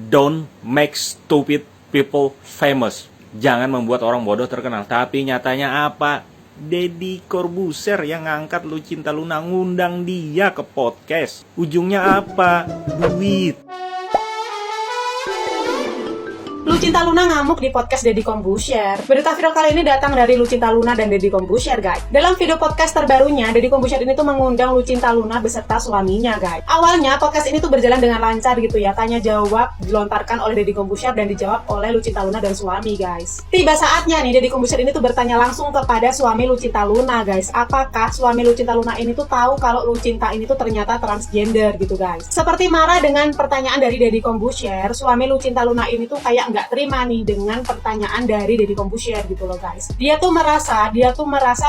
Don't make stupid people famous. Jangan membuat orang bodoh terkenal. Tapi nyatanya apa? Deddy Corbuzier yang ngangkat Lucinta Luna, ngundang dia ke podcast. Ujungnya apa? Duit. Lucinta Luna ngamuk di podcast Deddy Corbuzier. Berita viral kali ini datang dari Lucinta Luna dan Deddy Corbuzier, guys. Dalam video podcast terbarunya, Deddy Corbuzier ini tuh mengundang Lucinta Luna beserta suaminya, guys. Awalnya podcast ini tuh berjalan dengan lancar gitu ya. Tanya jawab dilontarkan oleh Deddy Corbuzier dan dijawab oleh Lucinta Luna dan suami, guys. Tiba saatnya nih Deddy Corbuzier ini tuh bertanya langsung kepada suami Lucinta Luna, guys. Apakah suami Lucinta Luna ini tuh tahu kalau Lucinta ini tuh ternyata transgender gitu, guys. Seperti marah dengan pertanyaan dari Deddy Corbuzier, suami Lucinta Luna ini tuh kayak nggak terima nih dengan pertanyaan dari Deddy Corbuzier gitu loh, guys. Dia tuh merasa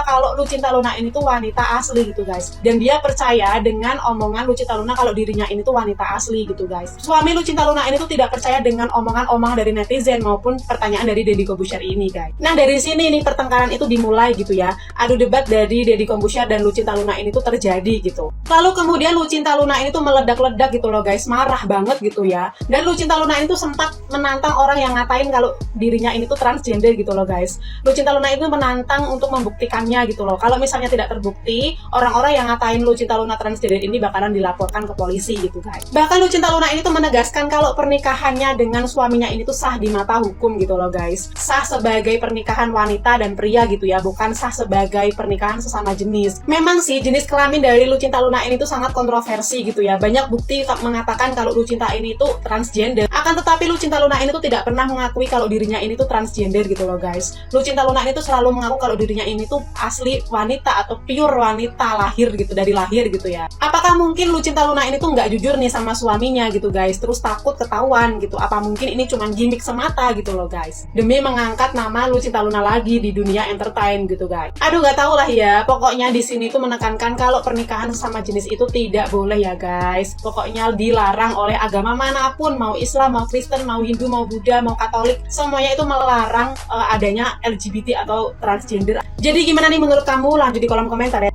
kalau Lucinta Luna ini tuh wanita asli gitu, guys. Dan dia percaya dengan omongan Lucinta Luna kalau dirinya ini tuh wanita asli gitu, guys. Suami Lucinta Luna ini tuh tidak percaya dengan omongan-omongan dari netizen maupun pertanyaan dari Deddy Corbuzier ini, guys. Nah, dari sini nih pertengkaran itu dimulai gitu ya. Adu debat dari Deddy Corbuzier dan Lucinta Luna ini tuh terjadi gitu. Lalu kemudian Lucinta Luna ini tuh meledak-ledak gitu loh, guys. Marah banget gitu ya. Dan Lucinta Luna ini tuh sempat menantang orang yang ngatain kalau dirinya ini tuh transgender gitu loh, guys. Lucinta Luna itu menantang untuk membuktikannya gitu loh. Kalau misalnya tidak terbukti, orang-orang yang ngatain Lucinta Luna transgender ini bakalan dilaporkan ke polisi gitu, guys. Bahkan Lucinta Luna ini tuh menegaskan kalau pernikahannya dengan suaminya ini tuh sah di mata hukum gitu loh, guys. Sah sebagai pernikahan wanita dan pria gitu ya, bukan sah sebagai pernikahan sesama jenis. Memang sih jenis kelamin dari Lucinta Luna ini tuh sangat kontroversi gitu ya. Banyak bukti mengatakan kalau Lucinta ini tuh transgender. Akan tetapi Lucinta Luna ini tuh tidak pernah mengakui kalau dirinya ini tuh transgender gitu loh, guys. Lucinta Luna ini tuh selalu mengaku kalau dirinya ini tuh asli wanita atau pure wanita lahir gitu, dari lahir gitu ya. Apakah mungkin Lucinta Luna ini tuh nggak jujur nih sama suaminya gitu, guys, terus takut ketahuan gitu? Apa mungkin ini cuma gimmick semata gitu loh, guys, demi mengangkat nama Lucinta Luna lagi di dunia entertain gitu, guys. Aduh, nggak tahu lah ya. Pokoknya di sini tuh menekankan kalau pernikahan sama jenis itu tidak boleh ya, guys. Pokoknya dilarang oleh agama manapun, mau Islam, mau Kristen, mau Hindu, mau Buddha, mau Katolik, semuanya itu melarang adanya LGBT atau transgender. Jadi gimana nih menurut kamu? Lanjut di kolom komentar ya.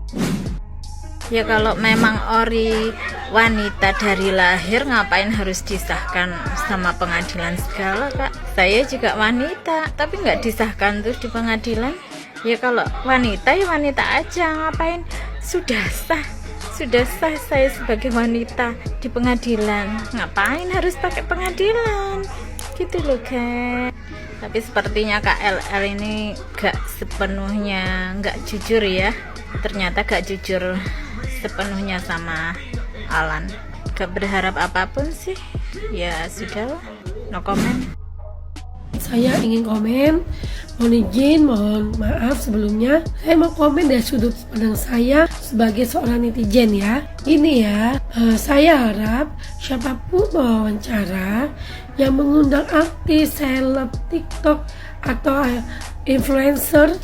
Ya kalau memang ori wanita dari lahir, ngapain harus disahkan sama pengadilan segala, Kak? Saya juga wanita, tapi nggak disahkan tuh di pengadilan. Ya kalau wanita ya wanita aja, ngapain? Sudah sah saya sebagai wanita di pengadilan. Ngapain harus pakai pengadilan? Gitu loh, Kak. Tapi sepertinya Kak LL ini gak sepenuhnya gak jujur ya. Ternyata gak jujur sepenuhnya sama Alan. Gak berharap apapun sih. Ya sudahlah, no comment. Saya ingin komen, mohon maaf sebelumnya. Saya mau komen dari sudut pandang saya sebagai seorang netizen ya. Ini ya, saya harap siapapun wawancara yang mengundang artis, seleb, TikTok atau influencer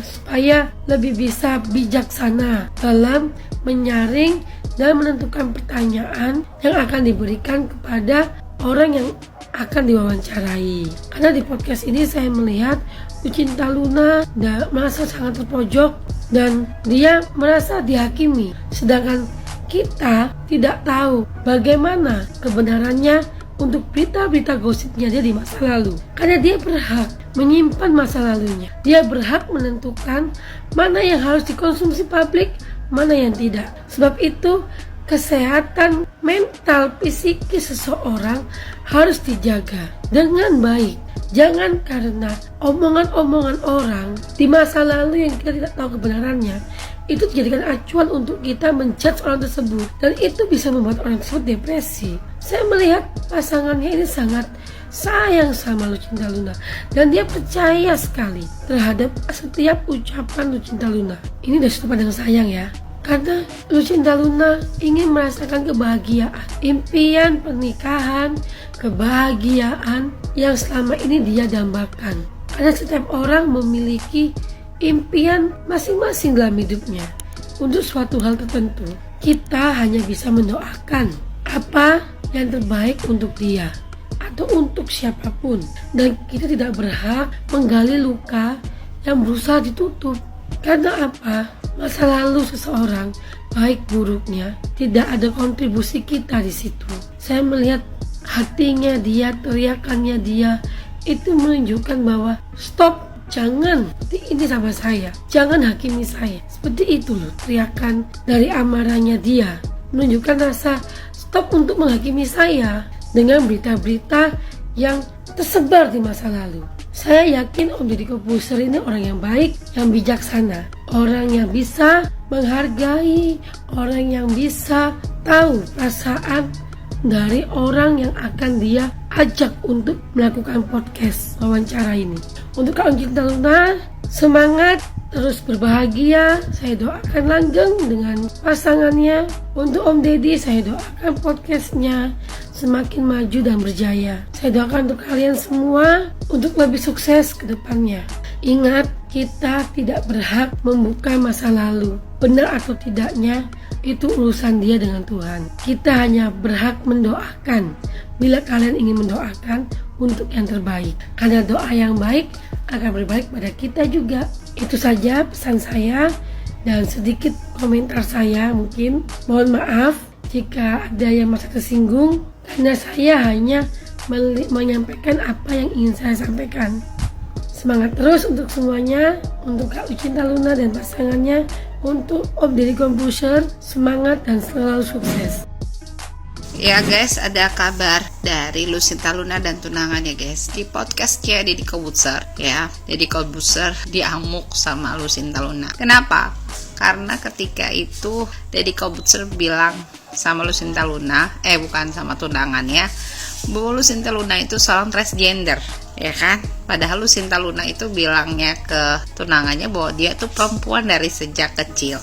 supaya lebih bisa bijaksana dalam menyaring dan menentukan pertanyaan yang akan diberikan kepada orang yang akan diwawancarai. Karena di podcast ini saya melihat Lucinta Luna merasa sangat terpojok dan dia merasa dihakimi, sedangkan kita tidak tahu bagaimana kebenarannya untuk berita-berita gosipnya dia di masa lalu. Karena dia berhak menyimpan masa lalunya. Dia berhak menentukan mana yang harus dikonsumsi publik, mana yang tidak. Sebab itu kesehatan mental psikis seseorang harus dijaga dengan baik. Jangan karena omongan-omongan orang di masa lalu yang kita tidak tahu kebenarannya itu dijadikan acuan untuk kita menjudge orang tersebut, dan itu bisa membuat orang tersebut depresi. Saya melihat pasangannya ini sangat sayang sama Lucinta Luna dan dia percaya sekali terhadap setiap ucapan Lucinta Luna. Ini dari sudut pandang sayang ya. Karena Lucinta Luna ingin merasakan kebahagiaan, impian pernikahan, kebahagiaan yang selama ini dia dambakan. Karena setiap orang memiliki impian masing-masing dalam hidupnya. Untuk suatu hal tertentu, kita hanya bisa mendoakan apa yang terbaik untuk dia atau untuk siapapun. Dan kita tidak berhak menggali luka yang berusaha ditutup. Karena apa? Masa lalu seseorang, baik buruknya, tidak ada kontribusi kita di situ. Saya melihat hatinya dia, teriakannya dia itu menunjukkan bahwa stop, jangan seperti ini sama saya, jangan hakimi saya. Seperti itu loh teriakan dari amarahnya dia, menunjukkan rasa stop untuk menghakimi saya dengan berita-berita yang tersebar di masa lalu. Saya yakin Om Deddy Corbuzier ini orang yang baik, yang bijaksana, orang yang bisa menghargai, orang yang bisa tahu perasaan dari orang yang akan dia ajak untuk melakukan podcast wawancara ini. Untuk Kak Cinta Luna, semangat, terus berbahagia. Saya doakan langgeng dengan pasangannya. Untuk Om Deddy, saya doakan podcastnya semakin maju dan berjaya. Saya doakan untuk kalian semua untuk lebih sukses ke depannya. Ingat, kita tidak berhak membuka masa lalu. Benar atau tidaknya, itu urusan dia dengan Tuhan. Kita hanya berhak mendoakan. Bila kalian ingin mendoakan untuk yang terbaik, karena doa yang baik akan berbaik pada kita juga. Itu saja pesan saya dan sedikit komentar saya. Mungkin mohon maaf jika ada yang merasa tersinggung, karena saya hanya menyampaikan apa yang ingin saya sampaikan. Semangat terus untuk semuanya, untuk Kak Cinta Luna dan pasangannya, untuk Om Deddy Corbuzier, semangat dan selalu sukses. Ya guys, ada kabar dari Lucinta Luna dan tunangannya guys. Di podcastnya Deddy Corbuzier ya, Deddy Corbuzier diamuk sama Lucinta Luna. Kenapa? Karena ketika itu Deddy Corbuzier bilang sama Lucinta Luna, bukan sama tunangannya, bahwa Lucinta Luna itu seorang transgender, ya kan? Padahal Lucinta Luna itu bilangnya ke tunangannya bahwa dia tuh perempuan dari sejak kecil.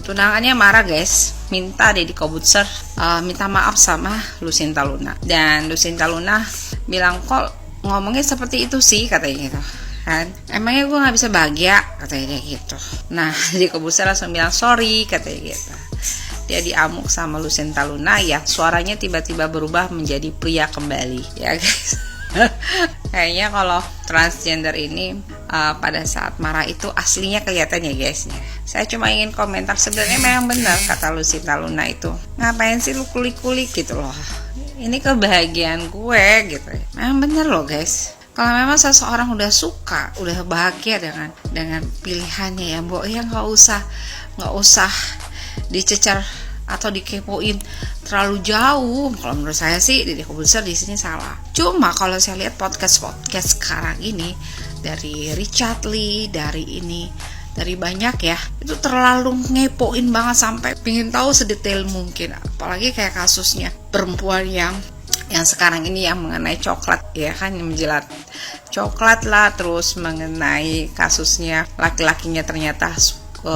Tunangannya marah guys, minta Deddy Corbuzier minta maaf sama Lucinta Luna. Dan Lucinta Luna bilang, kok ngomongnya seperti itu sih, katanya gitu kan, emangnya gue gak bisa bahagia, katanya gitu. Nah Deddy Corbuzier langsung bilang sorry, katanya gitu. Dia diamuk sama Lucinta Luna, ya suaranya tiba-tiba berubah menjadi pria kembali, ya guys. Kayaknya kalau transgender ini pada saat marah itu aslinya kelihatan ya guys. Saya cuma ingin komentar, sebenarnya memang benar kata Lucinta Luna itu, ngapain sih lu kulik-kulik gitu loh, ini kebahagiaan gue gitu. Memang benar loh guys. Kalau memang seseorang udah suka, udah bahagia dengan pilihannya ya, Mbok, ya nggak usah dicecar atau dikepoin terlalu jauh. Kalau menurut saya sih Deddy Corbuzier di sini salah. Cuma kalau saya lihat podcast sekarang ini dari Richard Lee, dari banyak ya, itu terlalu ngepoin banget sampai pengen tahu sedetail mungkin. Apalagi kayak kasusnya perempuan yang sekarang ini yang mengenai coklat ya kan, yang menjilat coklat lah, terus mengenai kasusnya laki-lakinya ternyata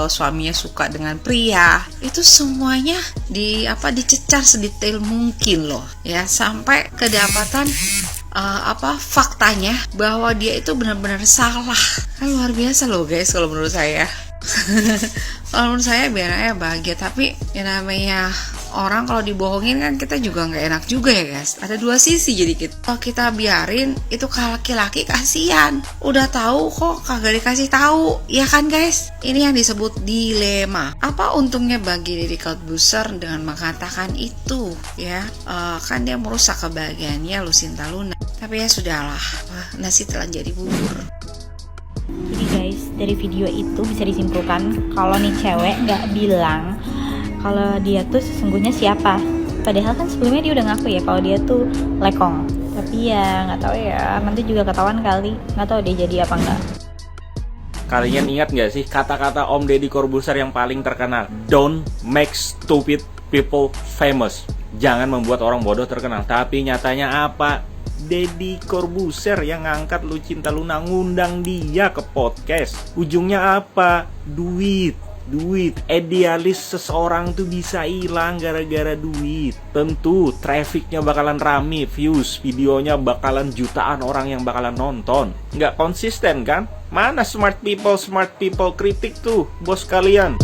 suaminya suka dengan pria. Itu semuanya dicecar sedetail mungkin loh ya, sampai kedapatan faktanya bahwa dia itu benar-benar salah. Kan luar biasa loh guys kalau menurut saya. Kalau menurut saya biar aja bahagia, tapi yang namanya orang kalau dibohongin kan kita juga nggak enak juga ya guys. Ada dua sisi, jadi kalau kita biarin itu ke laki-laki kasihan, udah tahu kok kagak dikasih tahu, ya kan guys. Ini yang disebut dilema. Apa untungnya bagi Deddy Corbuzier dengan mengatakan itu ya, kan dia merusak kebahagiaannya Lucinta Luna. Tapi ya sudahlah, nasi telah jadi bubur. Jadi guys, dari video itu bisa disimpulkan kalau nih cewek nggak bilang kalau dia tuh sesungguhnya siapa. Padahal kan sebelumnya dia udah ngaku ya kalau dia tuh lekong. Tapi ya nggak tahu ya, nanti juga ketahuan kali. Nggak tahu dia jadi apa enggak. Kalian ingat nggak sih kata-kata Om Deddy Corbuzier yang paling terkenal? Don't make stupid people famous. Jangan membuat orang bodoh terkenal. Tapi nyatanya apa? Deddy Corbuzier yang ngangkat Lucinta Luna, ngundang dia ke podcast. Ujungnya apa? Duit. Idealis seseorang tuh bisa hilang gara-gara duit. Tentu trafficnya bakalan rame, views videonya bakalan jutaan orang yang bakalan nonton. Nggak konsisten kan? Mana smart people kritik tuh bos kalian?